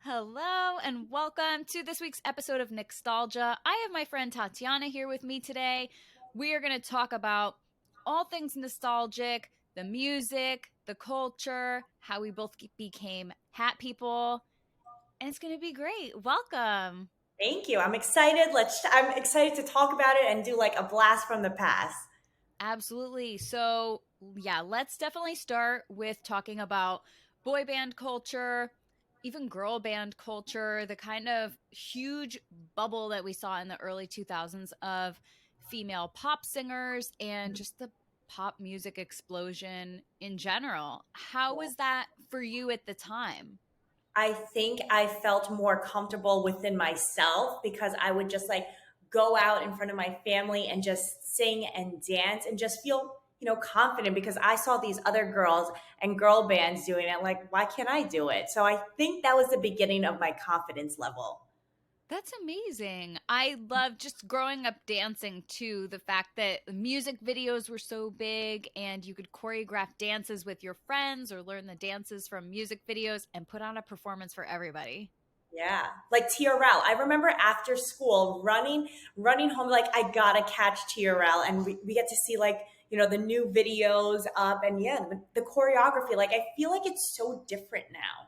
Hello and welcome to this week's episode of Nostalgia. I have my friend Tatiana here with me today. We are going to talk about all things nostalgic, the music, the culture, how we both became hat people, and it's going to be great. Welcome. Thank you. I'm excited. I'm excited to talk about it and do like a blast from the past. Absolutely. So, yeah, let's definitely start with talking about boy band culture, even girl band culture, the kind of huge bubble that we saw in the early 2000s of female pop singers and just the pop music explosion in general. How was that for you at the time? I think I felt more comfortable within myself because I would just like go out in front of my family and just sing and dance and just feel, confident because I saw these other girls and girl bands doing it. Like, why can't I do it? So I think that was the beginning of my confidence level. That's amazing. I love just growing up dancing too. The fact that music videos were so big and you could choreograph dances with your friends or learn the dances from music videos and put on a performance for everybody. Yeah, like TRL. I remember after school running home, like I gotta catch TRL, and we get to see like the new videos up, and yeah, the choreography. Like I feel like it's so different now.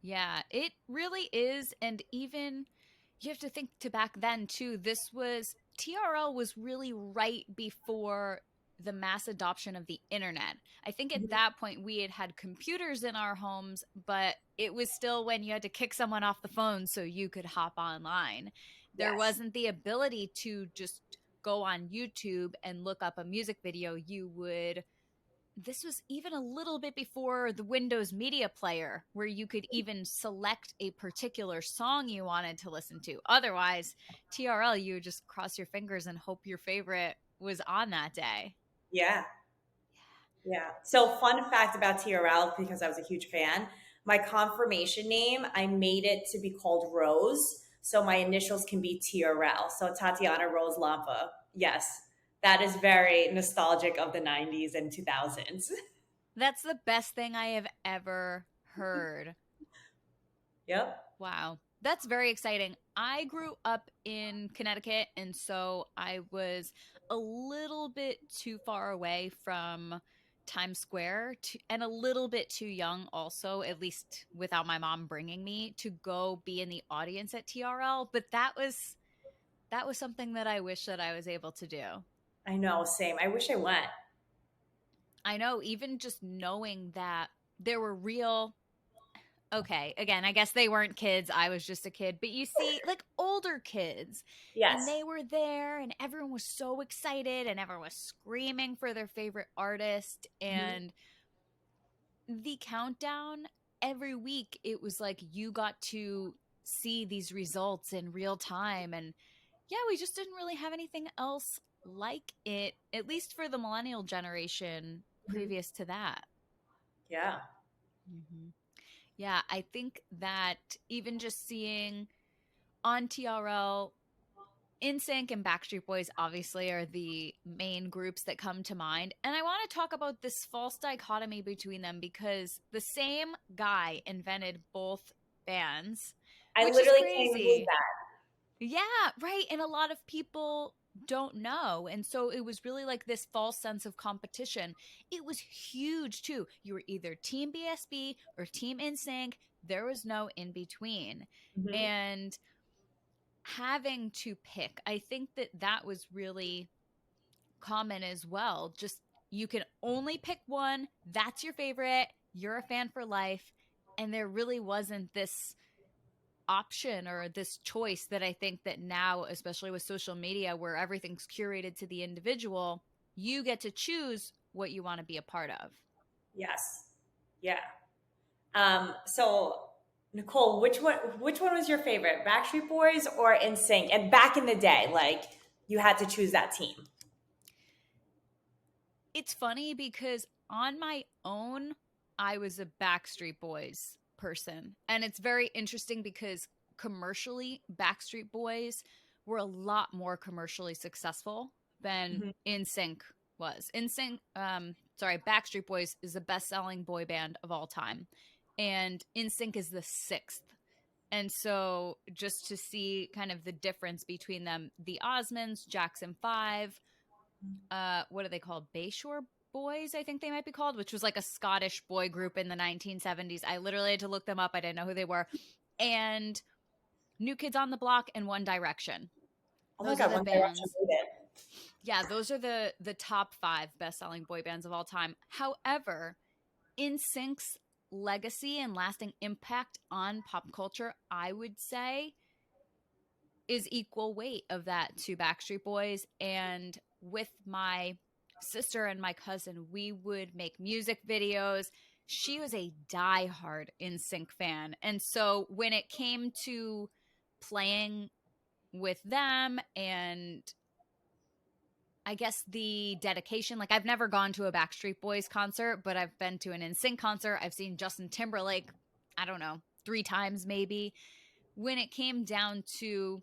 Yeah, it really is. And even you have to think to back then too. This was TRL was really right before the mass adoption of the internet. I think at Mhm. that point we had computers in our homes, but it was still when you had to kick someone off the phone so you could hop online. There Yes. wasn't the ability to just go on YouTube and look up a music video. This was even a little bit before the Windows Media Player, where you could even select a particular song you wanted to listen to. Otherwise, TRL, you would just cross your fingers and hope your favorite was on that day. Yeah. Yeah. So fun fact about TRL, because I was a huge fan, my confirmation name, I made it to be called Rose. So my initials can be TRL. So Tatiana Rose Lampa. Yes. That is very nostalgic of the 90s and 2000s. That's the best thing I have ever heard. Yep. Wow. That's very exciting. I grew up in Connecticut, and so I was a little bit too far away from Times Square and a little bit too young, also, at least without my mom bringing me to go be in the audience at TRL. But that was something that I wish that I was able to do. I know, same. I wish I went. I know, even just knowing that there were real okay, again, I guess they weren't kids. I was just a kid. But you see, like older kids, and Yes. they were there, and everyone was so excited, and everyone was screaming for their favorite artist. Mhm. And the countdown every week, it was like you got to see these results in real time. And yeah, we just didn't really have anything else like it, at least for the millennial generation Mhm. previous to that. Yeah. Mm-hmm. Yeah, I think that even just seeing on TRL, NSYNC and Backstreet Boys obviously are the main groups that come to mind. And I want to talk about this false dichotomy between them because the same guy invented both bands, I which is literally can't even believe crazy. that. Yeah, right. And a lot of people don't know. And so it was really like this false sense of competition. It was huge too. You were either Team BSB or Team NSYNC. There was no in between. Mhm. And having to pick, I think that that was really common as well. Just you can only pick one. That's your favorite. You're a fan for life. And there really wasn't this option or this choice that I think that now, especially with social media where everything's curated to the individual, you get to choose what you want to be a part of. Yes. Yeah. So Nicole, which one was your favorite? Backstreet Boys or NSYNC? And back in the day, like you had to choose that team. It's funny because on my own, I was a Backstreet Boys person. And it's very interesting because commercially, Backstreet Boys were a lot more commercially successful than Mhm. NSYNC was. Backstreet Boys is the best-selling boy band of all time, and NSYNC is the sixth. And so, just to see kind of the difference between them, the Osmonds, Jackson Five, what are they called? Bayshore Boys, I think they might be called, which was like a Scottish boy group in the 1970s. I literally had to look them up. I didn't know who they were. And New Kids on the Block and One Direction. Oh my Those are God, the One Direction bands. made it. Yeah, those are the top 5 best-selling boy bands of all time. However, NSYNC's legacy and lasting impact on pop culture, I would say, is equal weight of that to Backstreet Boys. And with my sister and my cousin, we would make music videos. She was a diehard NSYNC fan. And so when it came to playing with them and I guess the dedication, like I've never gone to a Backstreet Boys concert, but I've been to an NSYNC concert. I've seen Justin Timberlake, I don't know, 3 times maybe. When it came down to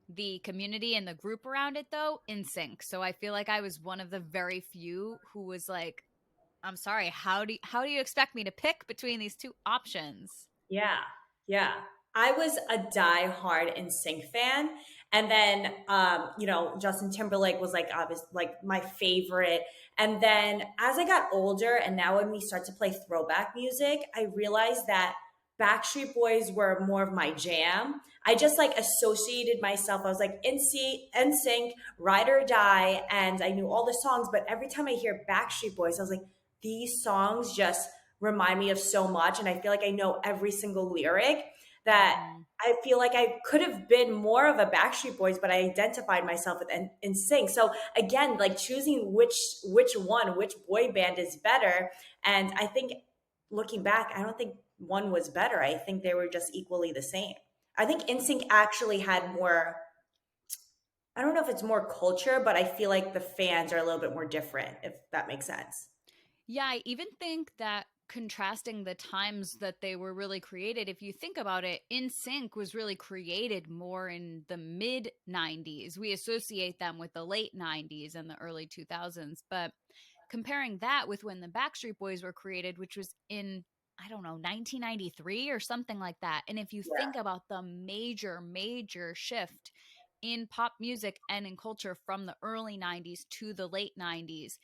the community and the group around it, though, NSYNC. So I feel like I was one of the very few who was like, I'm sorry, how do you expect me to pick between these two options? Yeah, yeah. I was a diehard NSYNC fan, and then Justin Timberlake was like obviously like my favorite. And then as I got older, and now when we start to play throwback music, I realized that Backstreet Boys were more of my jam. I just like associated myself. I was like NSYNC, Ride or Die, and I knew all the songs. But every time I hear Backstreet Boys, I was like, these songs just remind me of so much, and I feel like I know every single lyric, that Mm. I feel like I could have been more of a Backstreet Boys, but I identified myself with NSYNC. So again, like choosing which boy band is better. And I think looking back, I don't think one was better. I think they were just equally the same. I think NSYNC actually had more, I don't know if it's more culture, but I feel like the fans are a little bit more different, if that makes sense. Yeah, I even think that contrasting the times that they were really created, if you think about it, In Sync was really created more in the mid 90s. We associate them with the late 90s and the early 2000s. But comparing that with when the Backstreet Boys were created, which was in, I don't know, 1993 or something like that. And if you Yeah. think about the major shift in pop music and in culture from the early 90s to the late 90s,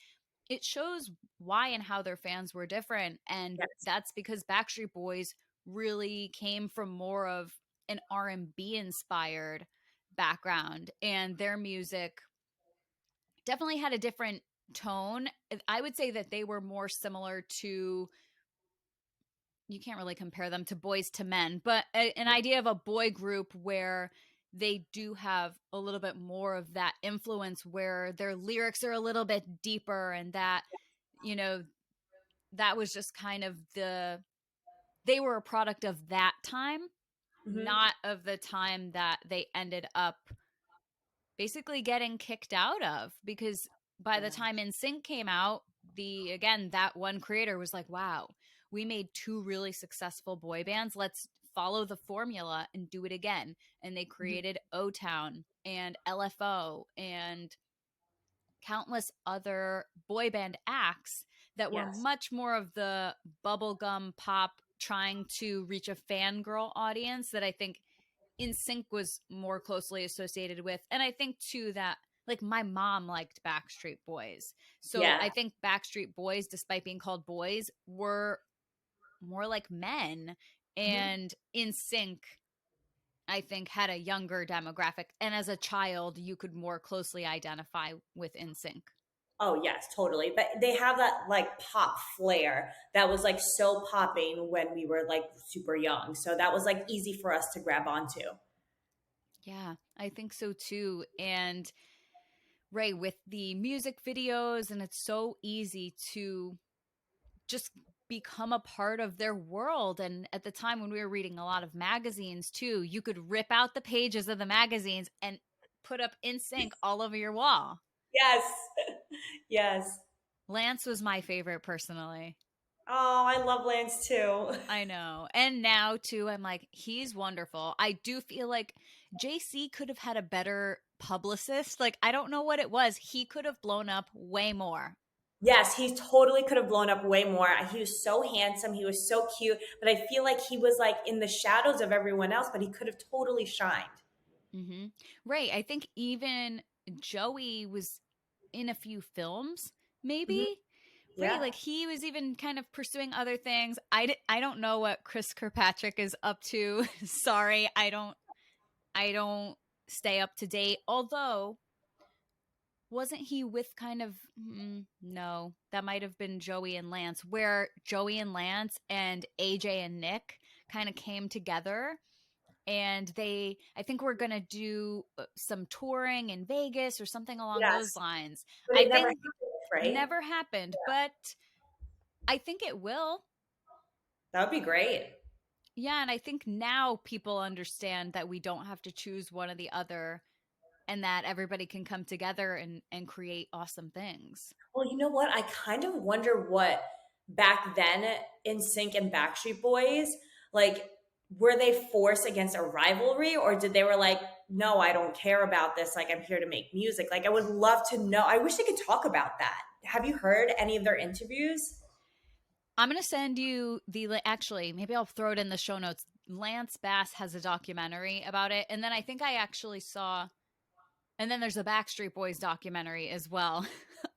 it shows why and how their fans were different. And Yes. that's because Backstreet Boys really came from more of an R&B inspired background, and their music definitely had a different tone. I would say that they were more similar to, you can't really compare them to Boys to Men, but an idea of a boy group where they do have a little bit more of that influence, where their lyrics are a little bit deeper, and that, you know, that was just kind of they were a product of that time, Hmm. not of the time that they ended up basically getting kicked out of. Because by the Yeah. time NSYNC came out, that one creator was like, wow, we made 2 really successful boy bands. Let's follow the formula and do it again. And they Mhm. created O Town and LFO and countless other boy band acts that were Yes. much more of the bubblegum pop, trying to reach a fangirl audience that I think NSYNC was more closely associated with. And I think too that, like, my mom liked Backstreet Boys. So Yeah. I think Backstreet Boys, despite being called boys, were more like men. Mhm. And NSYNC, I think, had a younger demographic. And as a child, you could more closely identify with NSYNC. Oh yes, totally. But they have that like pop flair that was like so popping when we were like super young. So that was like easy for us to grab onto. Yeah, I think so too. And Ray, with the music videos, and it's so easy to just become a part of their world. And at the time when we were reading a lot of magazines too, you could rip out the pages of the magazines and put up In Sync all over your wall. Yes. Yes. Lance was my favorite personally. Oh, I love Lance too. I know. And now too, I'm like, he's wonderful. I do feel like JC could have had a better publicist. Like, I don't know what it was. He could have blown up way more. Yes, he totally could have blown up way more. He was so handsome, he was so cute, but I feel like he was like in the shadows of everyone else, but he could have totally shined. Hmm. Right. I think even Joey was in a few films, Hmm. maybe. Right. Yeah. Like he was even kind of pursuing other things. I don't know what Chris Kirkpatrick is up to. Sorry. I don't stay up to date. Although, wasn't he with kind of no, that might have been Joey and Lance, where Joey and Lance and AJ and Nick kind of came together, and they, I think we're going to do some touring in Vegas or something along those Yes. lines. But I it never think happened, right? never happened, but I think it will. That would be great. Yeah, and I think now people understand that we don't have to choose one or the other, and that everybody can come together and create awesome things. Well, you know what? I kind of wonder what back then in Sync and Backstreet Boys, like, were they forced against a rivalry or did they were like, no, I don't care about this. Like, I'm here to make music. Like, I would love to know. I wish they could talk about that. Have you heard any of their interviews? I'm going to send you actually, maybe I'll throw it in the show notes. Lance Bass has a documentary about it. And then I think I actually saw, and then there's a Backstreet Boys documentary as well.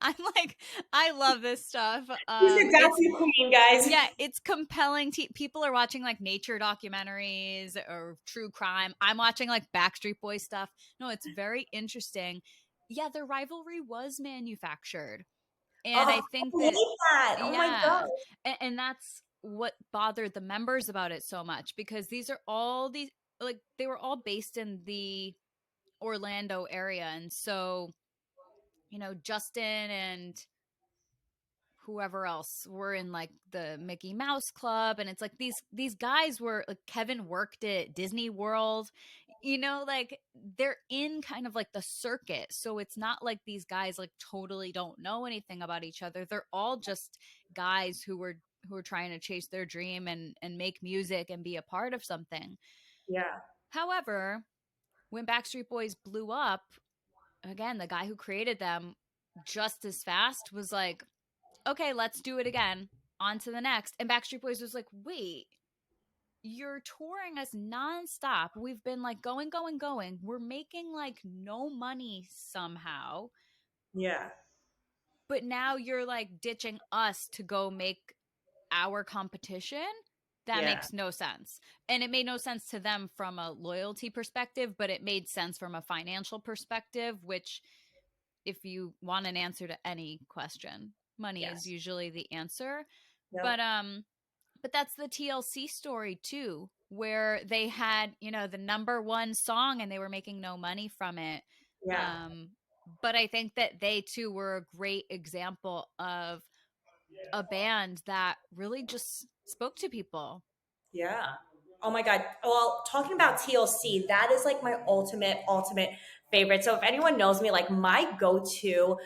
I'm like, I love this stuff. She's a It's, docu queen, guys. yeah, it's compelling. People are watching like nature documentaries or true crime. I'm watching like Backstreet Boys stuff. No, it's very interesting. Yeah, their rivalry was manufactured. And Oh, I think I that, like that. Oh my yeah, God. and that's what bothered the members about it so much, because these are all these, like, they were all based in the Orlando area. And so, Justin and whoever else were in like the Mickey Mouse Club, and it's like these guys were like, Kevin worked at Disney World, like they're in kind of like the circuit. So it's not like these guys like totally don't know anything about each other. They're all just guys who were trying to chase their dream and make music and be a part of something. Yeah. However, when Backstreet Boys blew up, again, the guy who created them just as fast was like, okay, let's do it again. On to the next. And Backstreet Boys was like, wait, you're touring us nonstop. We've been like going, going, going. We're making like no money somehow. Yeah. But now you're like ditching us to go make our competition. That Yeah. makes no sense. And it made no sense to them from a loyalty perspective, but it made sense from a financial perspective, which, if you want an answer to any question, money is Yes. usually the answer. Yep. But that's the TLC story too, where they had, the number one song and they were making no money from it. Yeah. um but I think that they too were a great example of a band that really just spoke to people. Yeah. Oh my God. Well, talking about TLC, that is like my ultimate favorite. So if anyone knows me, like my go-to,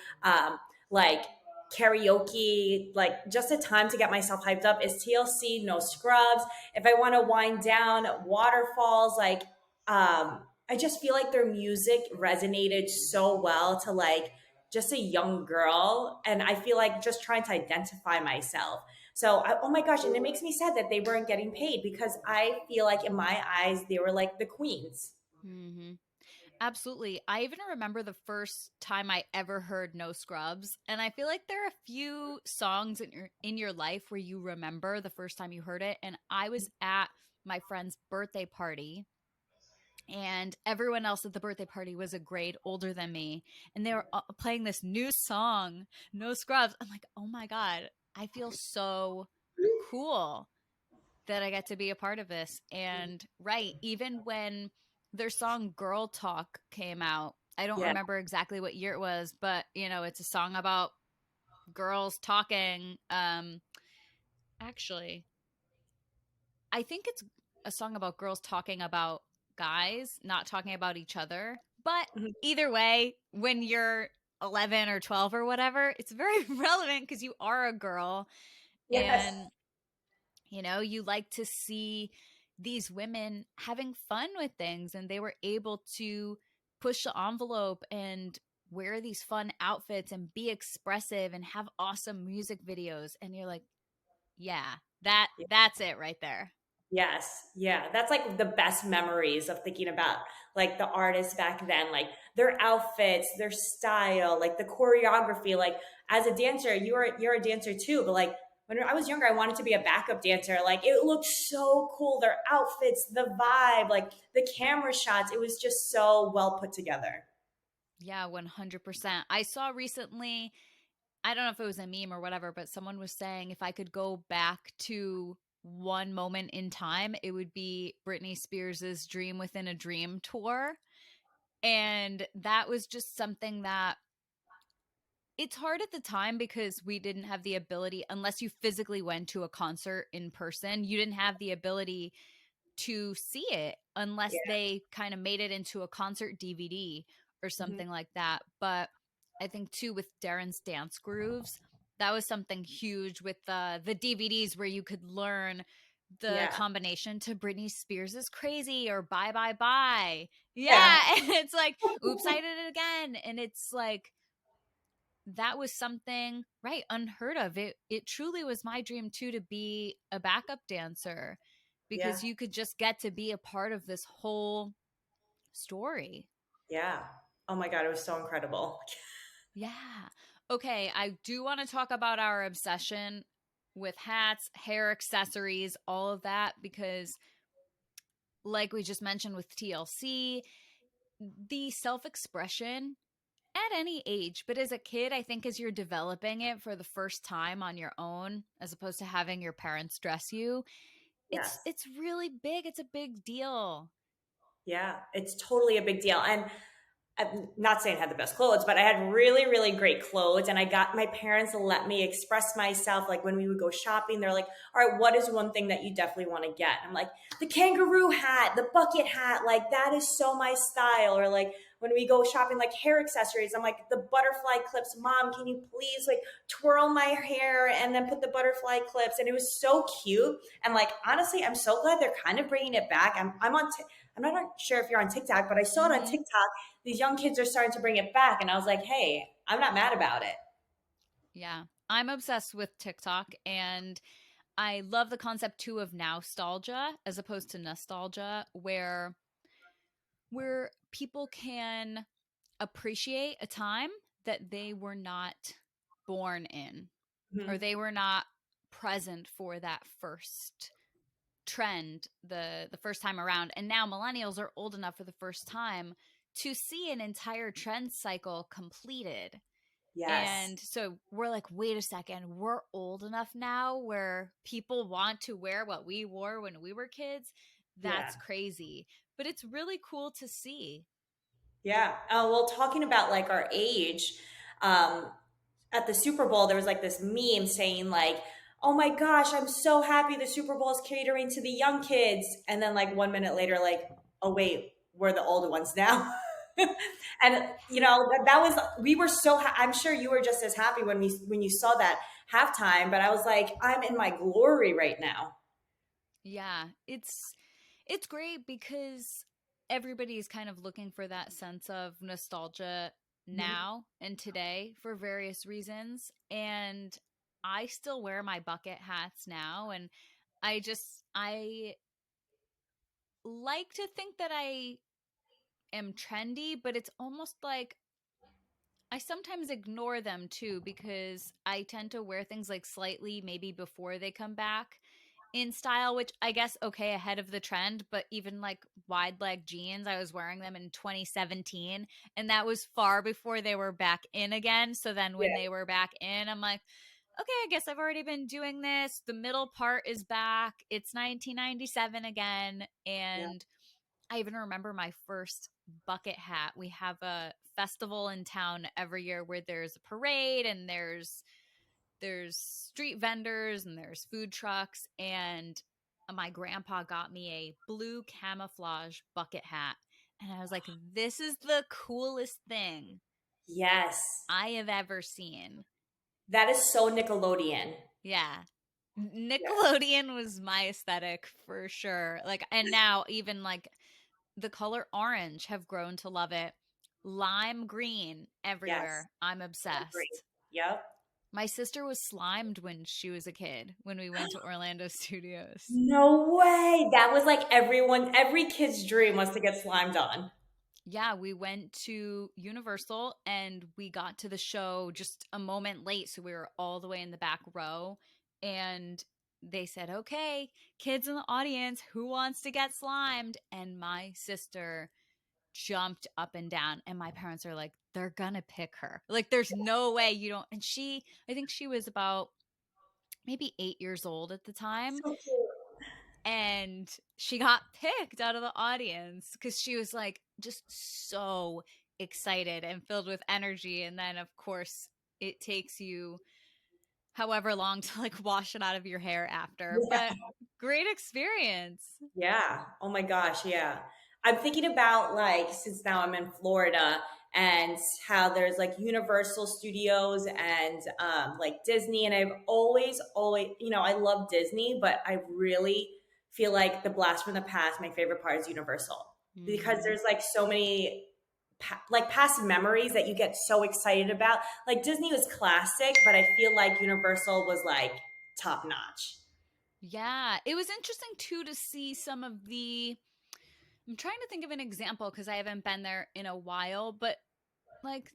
like karaoke, like just a time to get myself hyped up is TLC, No Scrubs. If I want to wind down, Waterfalls, like, I just feel like their music resonated so well to like just a young girl. And I feel like just trying to identify myself. So, oh my gosh, and it makes me sad that they weren't getting paid because I feel like in my eyes they were like the queens. Hmm. Absolutely. I even remember the first time I ever heard No Scrubs, and I feel like there are a few songs in your life where you remember the first time you heard it. And I was at my friend's birthday party, and everyone else at the birthday party was a grade older than me, and they were playing this new song, No Scrubs. I'm like, oh my god, I feel so cool that I get to be a part of this. And right, even when their song Girl Talk came out, I don't Yeah. remember exactly what year it was, but it's a song about girls talking. Actually, I think it's a song about girls talking about guys, not talking about each other. But Mhm. either way, when you're 11 or 12 or whatever, it's very relevant because you are a girl. And Yes. You know, you like to see these women having fun with things, and they were able to push the envelope and wear these fun outfits and be expressive and have awesome music videos. And you're like, yeah, that's it right there. Yes. Yeah. That's like the best memories of thinking about like the artists back then, like their outfits, their style, like the choreography. Like as a dancer, you're a dancer too, but like when I was younger, I wanted to be a backup dancer. Like it looked so cool. Their outfits, the vibe, like the camera shots, it was just so well put together. Yeah, 100%. I saw recently, I don't know if it was a meme or whatever, but someone was saying if I could go back to one moment in time, it would be Britney Spears's Dream Within a Dream tour. And that was just something that it's hard at the time because we didn't have the ability, unless you physically went to a concert in person, you didn't have the ability to see it unless Yeah. they kind of made it into a concert DVD or Mhm. something like that. But I think too with Darren's Dance Grooves, that was something huge with the DVDs where you could learn the Yeah. combination to Britney Spears is crazy or bye bye bye. Yeah. Yeah, and it's like oops, I did it again, and it's like that was something right unheard of. It truly was my dream too to be a backup dancer Yeah. because you could just get to be a part of this whole story. Yeah. Oh my God, it was so incredible. Yeah. Okay, I do want to talk about our obsession with hats, hair accessories, all of that because like we just mentioned with TLC, the self-expression at any age, but as a kid, I think as you're developing it for the first time on your own, as opposed to having your parents dress you, Yes. it's really big. It's a big deal. Yeah. It's totally a big deal. And I'm not saying I had the best clothes, but I had really, really great clothes. And I got my parents to let me express myself. Like when we would go shopping, they're like, all right, what is one thing that you definitely want to get? I'm like, the kangaroo hat, the bucket hat. Like that is so my style. Or like when we go shopping, like hair accessories, I'm like, the butterfly clips. Mom, can you please like twirl my hair and then put the butterfly clips? And it was so cute. And like, honestly, I'm so glad they're kind of bringing it back. I'm on, I'm not sure if you're on TikTok, but I saw it on Mm-hmm. TikTok. These young kids are starting to bring it back. And I was like, hey, I'm not mad about it. Yeah. I'm obsessed with TikTok and I love the concept too of nostalgia as opposed to nostalgia, where people can appreciate a time that they were not born in or Mhm. they were not present for that first trend the first time around, and now millennials are old enough for the first time to see an entire trend cycle completed. Yes. And so we're like, wait a second, we're old enough now where people want to wear what we wore when we were kids. Yeah. That's crazy, but it's really cool to see. Yeah. Well, talking about like our age, um, at the Super Bowl, there was like this meme saying like, "Oh my gosh, I'm so happy the Super Bowl is catering to the young kids," and then like 1 minute later, like, "Oh wait, we're the older ones now." And you know that was we were so I'm sure you were just as happy when you saw that halftime, but I was like, I'm in my glory right now. Yeah, it's great because everybody is kind of looking for that sense of nostalgia Mhm. now and today for various reasons. And I still wear my bucket hats now, and I like to think that I am trendy, but it's almost like I sometimes ignore them too because I tend to wear things like slightly maybe before they come back in style, which I guess okay ahead of the trend, but even like wide leg jeans, I was wearing them in 2017 and that was far before they were back in again. So then when Yeah, they were back in, I'm like, okay, I guess I've already been doing this. The middle part is back. It's 1997 again. yeah, And I even remember my first bucket hat. We have a festival in town every year where there's a parade and there's street vendors and there's food trucks, and my grandpa got me a blue camouflage bucket hat, and I was like, this is the coolest thing yes, I have ever seen. that is so Nickelodeon. Yeah, Nickelodeon was my aesthetic for sure. Like, and now even like the color orange, have grown to love it. Lime green Yes, everywhere. I'm agree. obsessed. Yep. My sister was slimed when she was a kid when we went to Orlando Studios. No way. That was like every kid's dream was to get slimed on. Yeah, we went to Universal and we got to the show just a moment late. So we were all the way in the back row. And they said, okay, kids in the audience, who wants to get slimed? And my sister jumped up and down. And my parents are like, they're going to pick her. Like, there's no way you don't. And I think she was about maybe 8 years old at the time. So cute. And she got picked out of the audience because she was like just so excited and filled with energy. And then, of course, it takes you however long to like wash it out of your hair after. Yeah. But great experience. Yeah. Oh my gosh. Yeah. I'm thinking about like, since now I'm in Florida and how there's like Universal Studios and like Disney. And I've always, I love Disney, but I really feel like the blast from the past, my favorite part is Universal because Mm-hmm. there's like so many like past memories that you get so excited about. Like Disney was classic, but I feel like Universal was like top notch. Yeah, it was interesting too to see some of the. I'm trying to think of an example because I haven't been there in a while, but like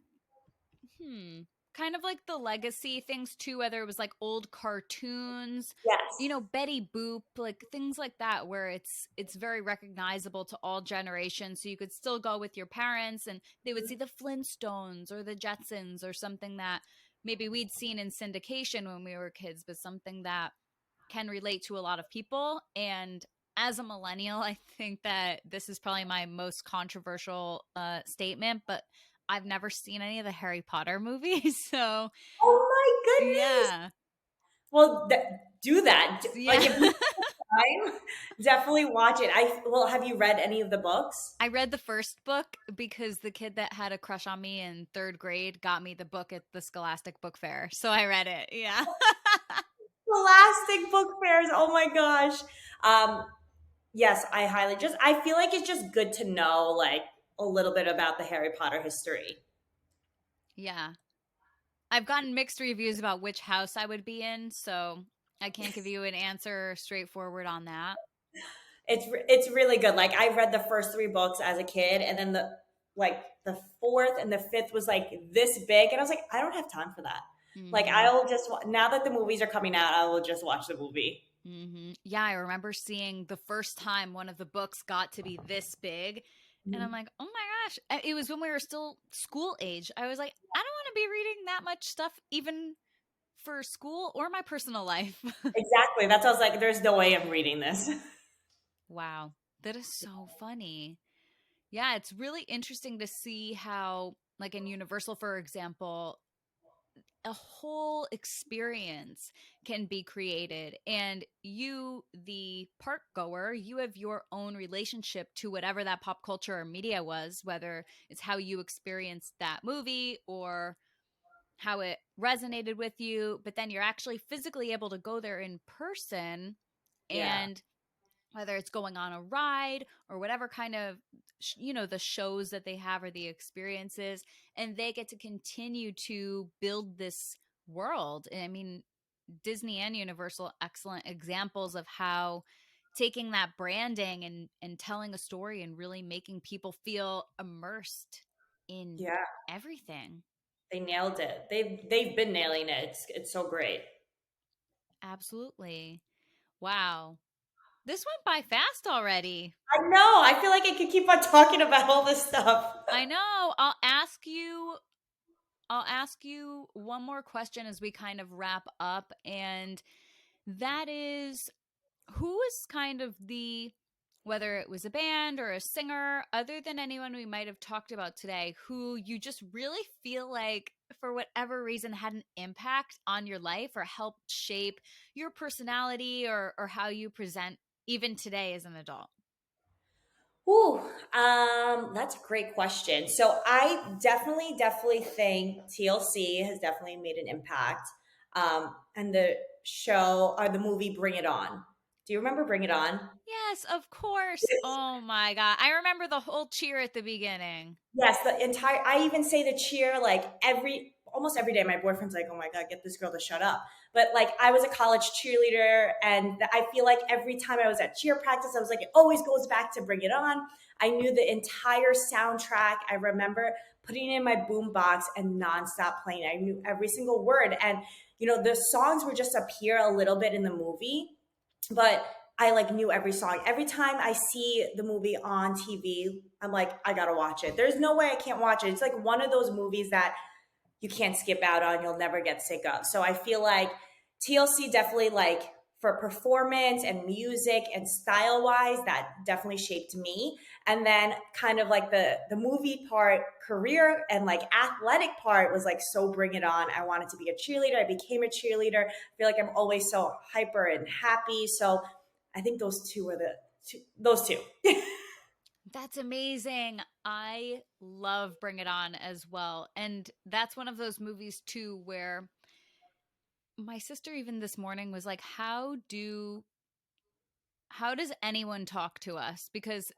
Hmm. Kind of like the legacy things too, whether it was like old cartoons, Yes. Betty Boop, like things like that where it's very recognizable to all generations. So you could still go with your parents and they would see the Flintstones or the Jetsons or something that maybe we'd seen in syndication when we were kids, but something that can relate to a lot of people. And as a millennial, I think that this is probably my most controversial statement, but I've never seen any of the Harry Potter movies. So, Oh my goodness. yeah. Well, do that. Like Yeah. if you have time, definitely watch it. Have you read any of the books? I read the first book because the kid that had a crush on me in third grade got me the book at the Scholastic Book Fair. So I read it. Yeah. Scholastic book fairs. Oh my gosh. Um, yes, I feel like it's just good to know like a little bit about the Harry Potter history. Yeah. I've gotten mixed reviews about which house I would be in. So I can't give you an answer straightforward on that. It's really good. Like I read the first three books as a kid, and then the fourth and the fifth was like this big, and I was like, I don't have time for that. Like Hmm. I'll just now that the movies are coming out, I will just watch the movie. Yeah, I remember seeing the first time one of the books got to be this big. And I'm Mhm. like, oh my gosh. It was when we were still school age. I was like, I don't want to be reading that much stuff, even for school or my personal life. Exactly. That's why I was like, there's no way I'm reading this. Wow. That is so funny. Yeah, it's really interesting to see how, like in Universal, for example, a whole experience can be created, and you, the park goer, you have your own relationship to whatever that pop culture or media was, whether it's how you experienced that movie or how it resonated with you, but then you're actually physically able to go there in person. Yeah. And whether it's going on a ride or whatever kind of the shows that they have or the experiences, and they get to continue to build this world. And I mean, Disney and Universal, excellent examples of how taking that branding and telling a story and really making people feel immersed in Yeah. everything. They nailed it. They've been nailing it. It's so great. Absolutely. Wow, this went by fast already. I know. I feel like I could keep on talking about all this stuff. I know. I'll ask you one more question as we kind of wrap up, and that is, who is kind of whether it was a band or a singer, other than anyone we might have talked about today, who you just really feel like, for whatever reason, had an impact on your life or helped shape your personality or how you present even today as an adult? Ooh, that's a great question. So I definitely think TLC has definitely made an impact. And show or the movie Bring It On. Do you remember Bring It On? Yes, of course. Oh my God. I remember the whole cheer at the beginning. Yes, the entire I even say the cheer like almost every day. My boyfriend's like, "Oh my god, get this girl to shut up." But like I was a college cheerleader and I feel like every time I was at cheer practice, I was like it always goes back to Bring It On. I knew the entire soundtrack. I remember putting it in my boombox and nonstop playing. I knew every single word and the songs would just appear a little bit in the movie, but I like knew every song. Every time I see the movie on TV, I'm like, I gotta watch it. There's no way I can't watch it. It's like one of those movies that you can't skip out on, you'll never get sick of. So I feel like TLC definitely like for performance and music and style wise, that definitely shaped me. And then kind of like the movie part, career and like athletic part was like so Bring It On. I wanted to be a cheerleader. I became a cheerleader. I feel like I'm always so hyper and happy. So I think those two are those two. That's amazing. I love Bring It On as well. And that's one of those movies too where my sister even this morning was like, how does anyone talk to us? Because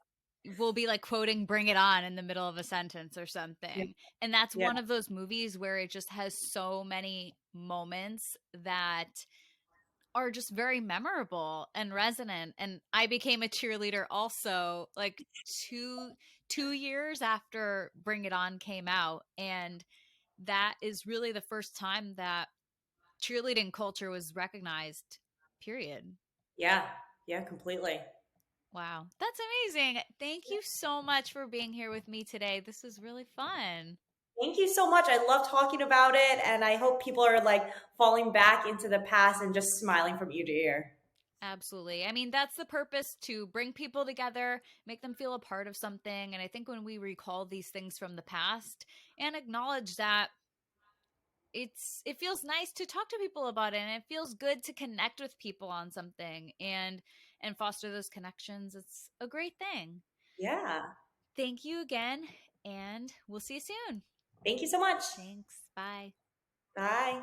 we'll be like quoting Bring It On in the middle of a sentence or Yeah. something. And that's Yeah. one of those movies where it just has so many moments that are just very memorable and resonant. And I became a cheerleader also like two years after Bring It On came out. And that is really the first time that cheerleading culture was recognized, period. Yeah. Yeah, completely. Wow, that's amazing. Thank you so much for being here with me today. This was really fun. Thank you so much. I love talking about it, and I hope people are like falling back into the past and just smiling from ear to ear. Absolutely. I mean, that's the purpose, to bring people together, make them feel a part of something. And I think when we recall these things from the past and acknowledge that, it feels nice to talk to people about it, and it feels good to connect with people on something and foster those connections. It's a great thing. Yeah. Thank you again, and we'll see you soon. Thank you so much. Thanks. Bye. Bye.